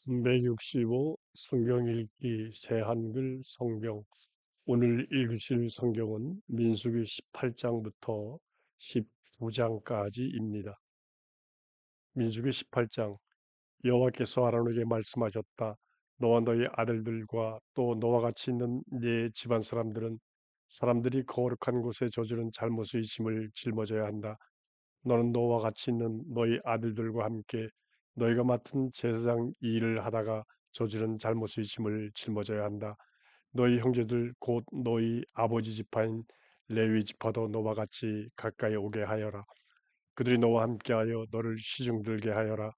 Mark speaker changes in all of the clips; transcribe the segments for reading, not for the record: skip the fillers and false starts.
Speaker 1: 365 성경 읽기 새한글 성경. 오늘 읽으실 성경은 민수기 18장부터 19장까지입니다. 민수기 18장. 여호와께서 아론에게 말씀하셨다. 너와 너희 아들들과 또 너와 같이 있는 네 집안 사람들은 사람들이 거룩한 곳에 저지른 잘못의 짐을 짊어져야 한다. 너는 너와 같이 있는 너희 아들들과 함께 너희가 맡은 제사장 일을 하다가 저지른 잘못의 짐을 짊어져야 한다. 너희 형제들 곧 너희 아버지 지파인 레위 지파도 너와 같이 가까이 오게 하여라. 그들이 너와 함께하여 너를 시중들게 하여라.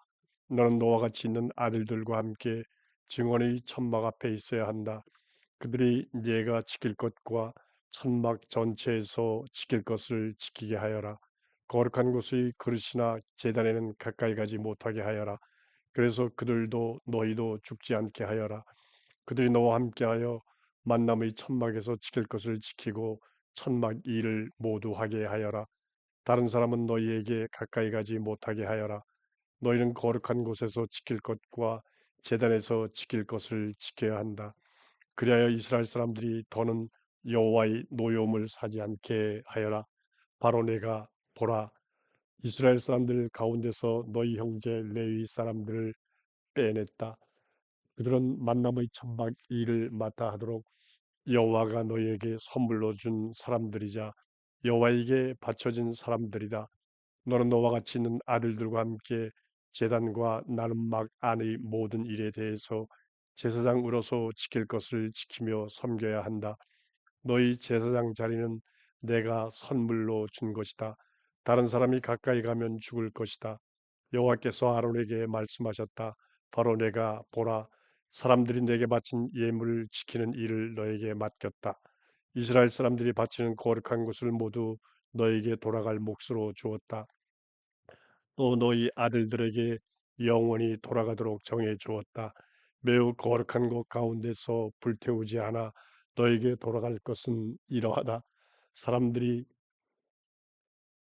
Speaker 1: 너는 너와 같이 있는 아들들과 함께 증언의 천막 앞에 있어야 한다. 그들이 네가 지킬 것과 천막 전체에서 지킬 것을 지키게 하여라. 거룩한 곳의 그릇이나 제단에는 가까이 가지 못하게 하여라. 그래서 그들도 너희도 죽지 않게 하여라. 그들이 너와 함께하여 만남의 천막에서 지킬 것을 지키고 천막 일을 모두 하게 하여라. 다른 사람은 너희에게 가까이 가지 못하게 하여라. 너희는 거룩한 곳에서 지킬 것과 제단에서 지킬 것을 지켜야 한다. 그리하여 이스라엘 사람들이 더는 여호와의 노여움을 사지 않게 하여라. 바로 내가 보라, 이스라엘 사람들 가운데서 너희 형제 레위 사람들을 빼냈다. 그들은 만남의 천막 일을 맡아 하도록 여호와가 너희에게 선물로 준 사람들이자 여호와에게 바쳐진 사람들이다. 너는 너와 같이 있는 아들들과 함께 제단과 나눔막 안의 모든 일에 대해서 제사장으로서 지킬 것을 지키며 섬겨야 한다. 너희 제사장 자리는 내가 선물로 준 것이다. 다른 사람이 가까이 가면 죽을 것이다. 여호와께서 아론에게 말씀하셨다. 바로 내가 보라, 사람들이 내게 바친 예물을 지키는 일을 너에게 맡겼다. 이스라엘 사람들이 바치는 거룩한 것을 모두 너에게 돌아갈 몫으로 주었다. 또 너희 아들들에게 영원히 돌아가도록 정해 주었다. 매우 거룩한 곳 가운데서 불태우지 않아 너에게 돌아갈 것은 이러하다. 사람들이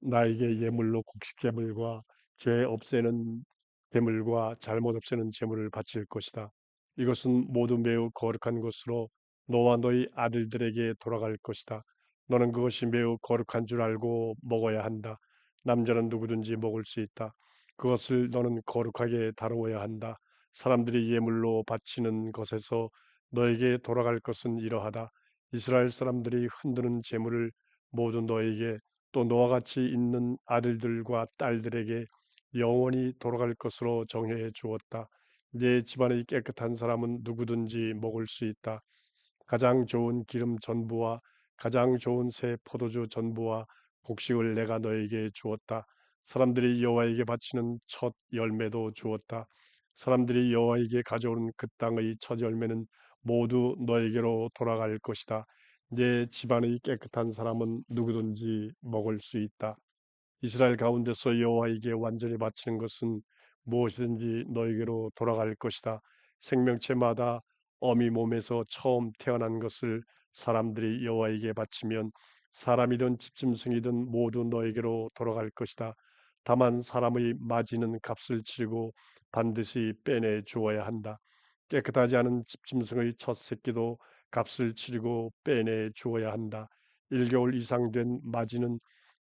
Speaker 1: 나에게 예물로 곡식 제물과 죄 없애는 제물과 잘못 없애는 제물을 바칠 것이다. 이것은 모두 매우 거룩한 것으로 너와 너희 아들들에게 돌아갈 것이다. 너는 그것이 매우 거룩한 줄 알고 먹어야 한다. 남자는 누구든지 먹을 수 있다. 그것을 너는 거룩하게 다루어야 한다. 사람들이 예물로 바치는 것에서 너에게 돌아갈 것은 이러하다. 이스라엘 사람들이 흔드는 제물을 모두 너에게 또 너와 같이 있는 아들들과 딸들에게 영원히 돌아갈 것으로 정해 주었다. 네 집안의 깨끗한 사람은 누구든지 먹을 수 있다. 가장 좋은 기름 전부와 가장 좋은 새 포도주 전부와 곡식을 내가 너에게 주었다. 사람들이 여호와에게 바치는 첫 열매도 주었다. 사람들이 여호와에게 가져오는 그 땅의 첫 열매는 모두 너에게로 돌아갈 것이다. 내 집안의 깨끗한 사람은 누구든지 먹을 수 있다. 이스라엘 가운데서 여호와에게 완전히 바치는 것은 무엇이든지 너에게로 돌아갈 것이다. 생명체마다 어미 몸에서 처음 태어난 것을 사람들이 여호와에게 바치면 사람이든 집짐승이든 모두 너에게로 돌아갈 것이다. 다만 사람의 맞이는 값을 치르고 반드시 빼내 주어야 한다. 깨끗하지 않은 집짐승의 첫 새끼도 값을 치르고 빼내 주어야 한다. 1개월 이상 된 맞이는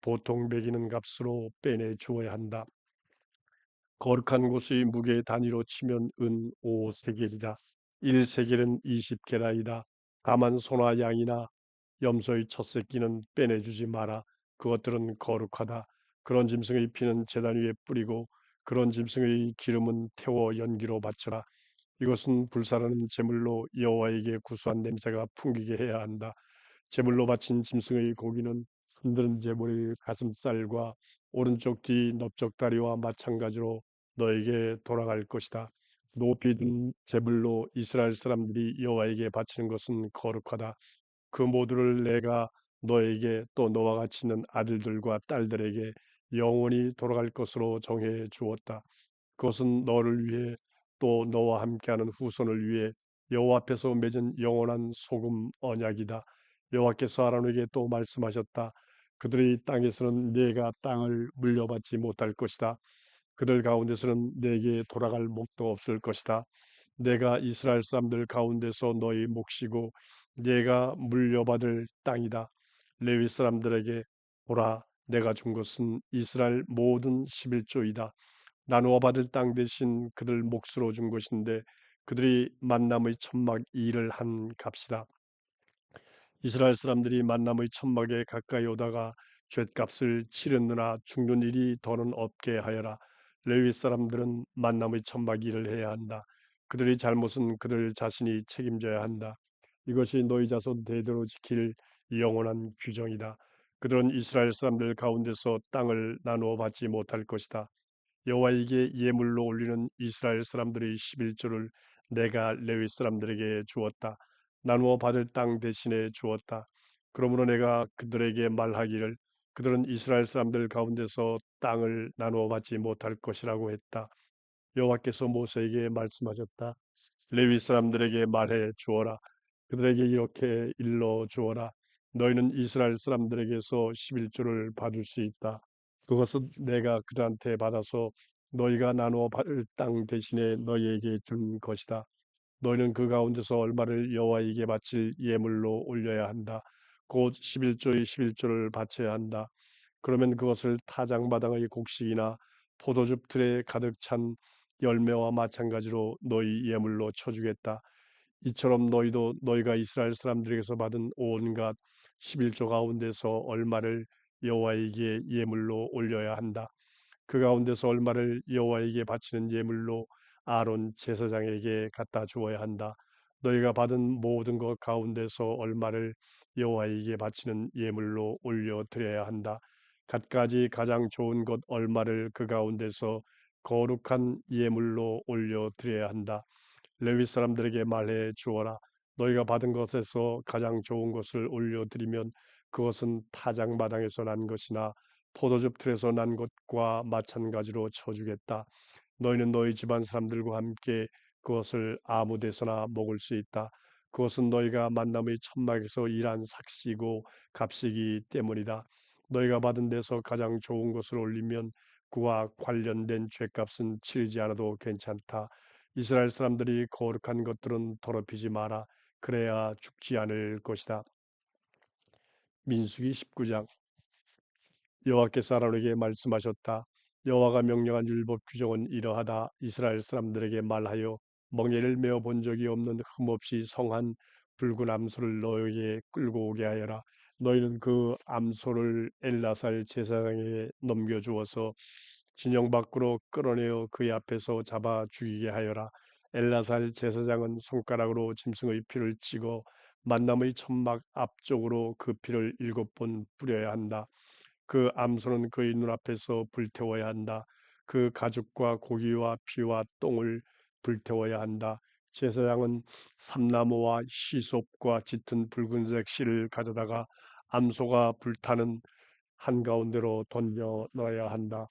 Speaker 1: 보통 매기는 값으로 빼내 주어야 한다. 거룩한 곳의 무게 단위로 치면 은 5세겔이다. 1세겔은 20게라이다. 다만 소나 양이나 염소의 첫 새끼는 빼내주지 마라. 그것들은 거룩하다. 그런 짐승의 피는 제단 위에 뿌리고 그런 짐승의 기름은 태워 연기로 바쳐라. 이것은 불사르는 제물로 여호와에게 구수한 냄새가 풍기게 해야 한다. 제물로 바친 짐승의 고기는 흔드는 제물의 가슴살과 오른쪽 뒤 넓적 다리와 마찬가지로 너에게 돌아갈 것이다. 높이 든 제물로 이스라엘 사람들이 여호와에게 바치는 것은 거룩하다. 그 모두를 내가 너에게 또 너와 같이 있는 아들들과 딸들에게 영원히 돌아갈 것으로 정해 주었다. 그것은 너를 위해 또 너와 함께하는 후손을 위해 여호와 앞에서 맺은 영원한 소금 언약이다. 여호와께서 아론에게 또 말씀하셨다. 그들의 땅에서는 네가 땅을 물려받지 못할 것이다. 그들 가운데서는 네게 돌아갈 목도 없을 것이다. 내가 이스라엘 사람들 가운데서 너희 몫이고 내가 물려받을 땅이다. 레위 사람들에게 보라, 내가 준 것은 이스라엘 모든 11조이다. 나누어 받을 땅 대신 그들 몫으로 준 것인데 그들이 만남의 천막 일을 한 값이다. 이스라엘 사람들이 만남의 천막에 가까이 오다가 죗값을 치르느라 죽는 일이 더는 없게 하여라. 레위 사람들은 만남의 천막 일을 해야 한다. 그들의 잘못은 그들 자신이 책임져야 한다. 이것이 너희 자손 대대로 지킬 영원한 규정이다. 그들은 이스라엘 사람들 가운데서 땅을 나누어 받지 못할 것이다. 여호와에게 예물로 올리는 이스라엘 사람들의 11조를 내가 레위 사람들에게 주었다. 나누어 받을 땅 대신에 주었다. 그러므로 내가 그들에게 말하기를 그들은 이스라엘 사람들 가운데서 땅을 나누어 받지 못할 것이라고 했다. 여호와께서 모세에게 말씀하셨다. 레위 사람들에게 말해 주어라. 그들에게 이렇게 일러 주어라. 너희는 이스라엘 사람들에게서 11조를 받을 수 있다. 그것은 내가 그들한테 받아서 너희가 나누어 받을 땅 대신에 너희에게 준 것이다. 너희는 그 가운데서 얼마를 여호와에게 바칠 예물로 올려야 한다. 곧 11조의 11조를 바쳐야 한다. 그러면 그것을 타작마당의 곡식이나 포도즙 틀에 가득 찬 열매와 마찬가지로 너희 예물로 쳐주겠다. 이처럼 너희도 너희가 이스라엘 사람들에게서 받은 온갖 11조 가운데서 얼마를 여호와에게 예물로 올려야 한다. 그 가운데서 얼마를 여호와에게 바치는 예물로 아론 제사장에게 갖다 주어야 한다. 너희가 받은 모든 것 가운데서 얼마를 여호와에게 바치는 예물로 올려 드려야 한다. 갖가지 가장 좋은 것 얼마를 그 가운데서 거룩한 예물로 올려 드려야 한다. 레위 사람들에게 말해 주어라. 너희가 받은 것에서 가장 좋은 것을 올려드리면 그것은 타작마당에서 난 것이나 포도즙 틀에서 난 것과 마찬가지로 쳐주겠다. 너희는 너희 집안 사람들과 함께 그것을 아무 데서나 먹을 수 있다. 그것은 너희가 만남의 천막에서 일한 삭시고 값이기 때문이다. 너희가 받은 데서 가장 좋은 것을 올리면 그와 관련된 죗값은 치르지 않아도 괜찮다. 이스라엘 사람들이 거룩한 것들은 더럽히지 마라. 그래야 죽지 않을 것이다. 민수기 19장. 여호와께서 아론에게 말씀하셨다. 여호와가 명령한 율법 규정은 이러하다. 이스라엘 사람들에게 말하여 멍에를 메어 본 적이 없는 흠없이 성한 붉은 암소를 너에게 끌고 오게 하여라. 너희는 그 암소를 엘라살 제사장에게 넘겨주어서 진영 밖으로 끌어내어 그의 앞에서 잡아 죽이게 하여라. 엘라살 제사장은 손가락으로 짐승의 피를 찍어 만남의 천막 앞쪽으로 그 피를 7번 뿌려야 한다. 그 암소는 그의 눈앞에서 불태워야 한다. 그 가죽과 고기와 피와 똥을 불태워야 한다. 제사장은 삼나무와 시솝과 짙은 붉은색 실을 가져다가 암소가 불타는 한가운데로 던져 넣어야 한다.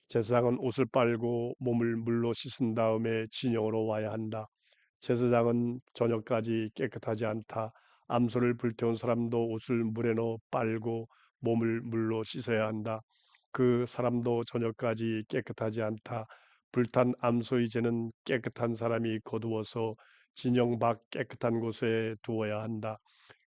Speaker 1: 제사장은 옷을 빨고 몸을 물로 씻은 다음에 진영으로 와야 한다. 제사장은 저녁까지 깨끗하지 않다. 암소를 불태운 사람도 옷을 물에 넣어 빨고 몸을 물로 씻어야 한다. 그 사람도 저녁까지 깨끗하지 않다. 불탄 암소의 죄는 깨끗한 사람이 거두어서 진영 밖 깨끗한 곳에 두어야 한다.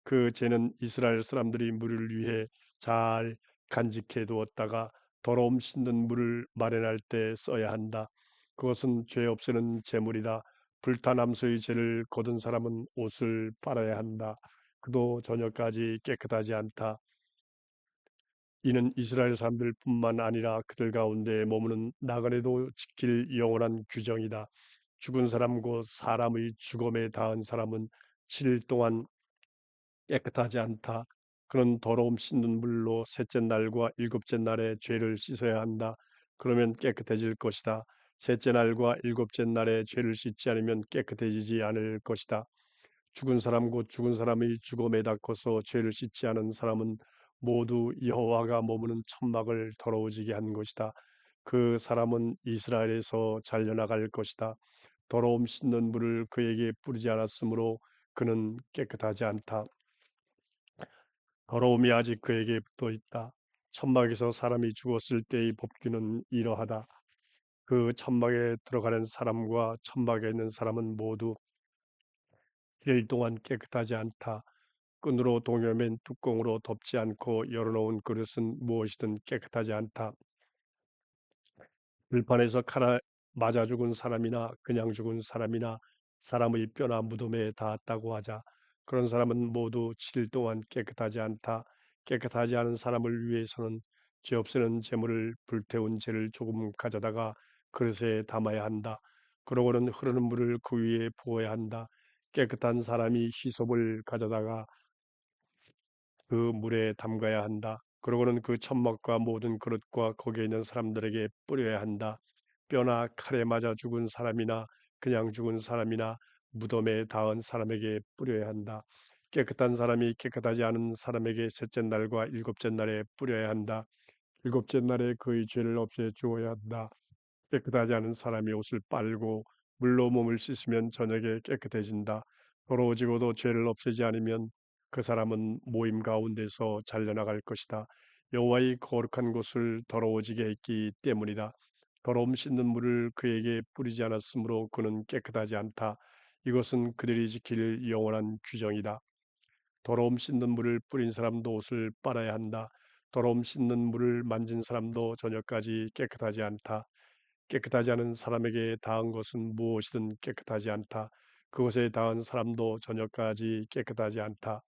Speaker 1: 그 죄는 이스라엘 사람들이 물을 위해 잘 간직해 두었다가 더러움 씻는 물을 마련할 때 써야 한다. 그것은 죄 없애는 제물이다. 불탄 암소의 죄를 거둔 사람은 옷을 빨아야 한다. 그도 저녁까지 깨끗하지 않다. 이는 이스라엘 사람들뿐만 아니라 그들 가운데 머무는 나그네도 지킬 영원한 규정이다. 죽은 사람 곧 사람의 죽음에 닿은 사람은 7일 동안 깨끗하지 않다. 그런 더러움 씻는 물로 셋째 날과 일곱째 날에 죄를 씻어야 한다. 그러면 깨끗해질 것이다. 셋째 날과 일곱째 날에 죄를 씻지 않으면 깨끗해지지 않을 것이다. 죽은 사람 곧 죽은 사람의 죽음에 닿고서 죄를 씻지 않은 사람은 모두 여호와가 머무는 천막을 더러워지게 한 것이다. 그 사람은 이스라엘에서 잘려나갈 것이다. 더러움 씻는 물을 그에게 뿌리지 않았으므로 그는 깨끗하지 않다. 더러움이 아직 그에게 붙어 있다. 천막에서 사람이 죽었을 때의 법규는 이러하다. 그 천막에 들어가는 사람과 천막에 있는 사람은 모두 1일 동안 깨끗하지 않다. 끈으로 동여맨 뚜껑으로 덮지 않고 열어놓은 그릇은 무엇이든 깨끗하지 않다. 들판에서 칼에 맞아 죽은 사람이나 그냥 죽은 사람이나 사람의 뼈나 무덤에 닿았다고 하자. 그런 사람은 모두 7일 동안 깨끗하지 않다. 깨끗하지 않은 사람을 위해서는 죄 없애는 제물을 불태운 재를 조금 가져다가 그릇에 담아야 한다. 그러고는 흐르는 물을 그 위에 부어야 한다. 깨끗한 사람이 히솜을 가져다가 그 물에 담가야 한다. 그러고는 그 천막과 모든 그릇과 거기에 있는 사람들에게 뿌려야 한다. 뼈나 칼에 맞아 죽은 사람이나 그냥 죽은 사람이나 무덤에 닿은 사람에게 뿌려야 한다. 깨끗한 사람이 깨끗하지 않은 사람에게 셋째 날과 일곱째 날에 뿌려야 한다. 일곱째 날에 그의 죄를 없애 주어야 한다. 깨끗하지 않은 사람이 옷을 빨고 물로 몸을 씻으면 저녁에 깨끗해진다. 더러워지고도 죄를 없애지 않으면 그 사람은 모임 가운데서 잘려나갈 것이다. 여호와의 거룩한 곳을 더러워지게 했기 때문이다. 더러움 씻는 물을 그에게 뿌리지 않았으므로 그는 깨끗하지 않다. 이것은 그들이 지킬 영원한 규정이다. 더러움 씻는 물을 뿌린 사람도 옷을 빨아야 한다. 더러움 씻는 물을 만진 사람도 저녁까지 깨끗하지 않다. 깨끗하지 않은 사람에게 닿은 것은 무엇이든 깨끗하지 않다. 그것에 닿은 사람도 저녁까지 깨끗하지 않다.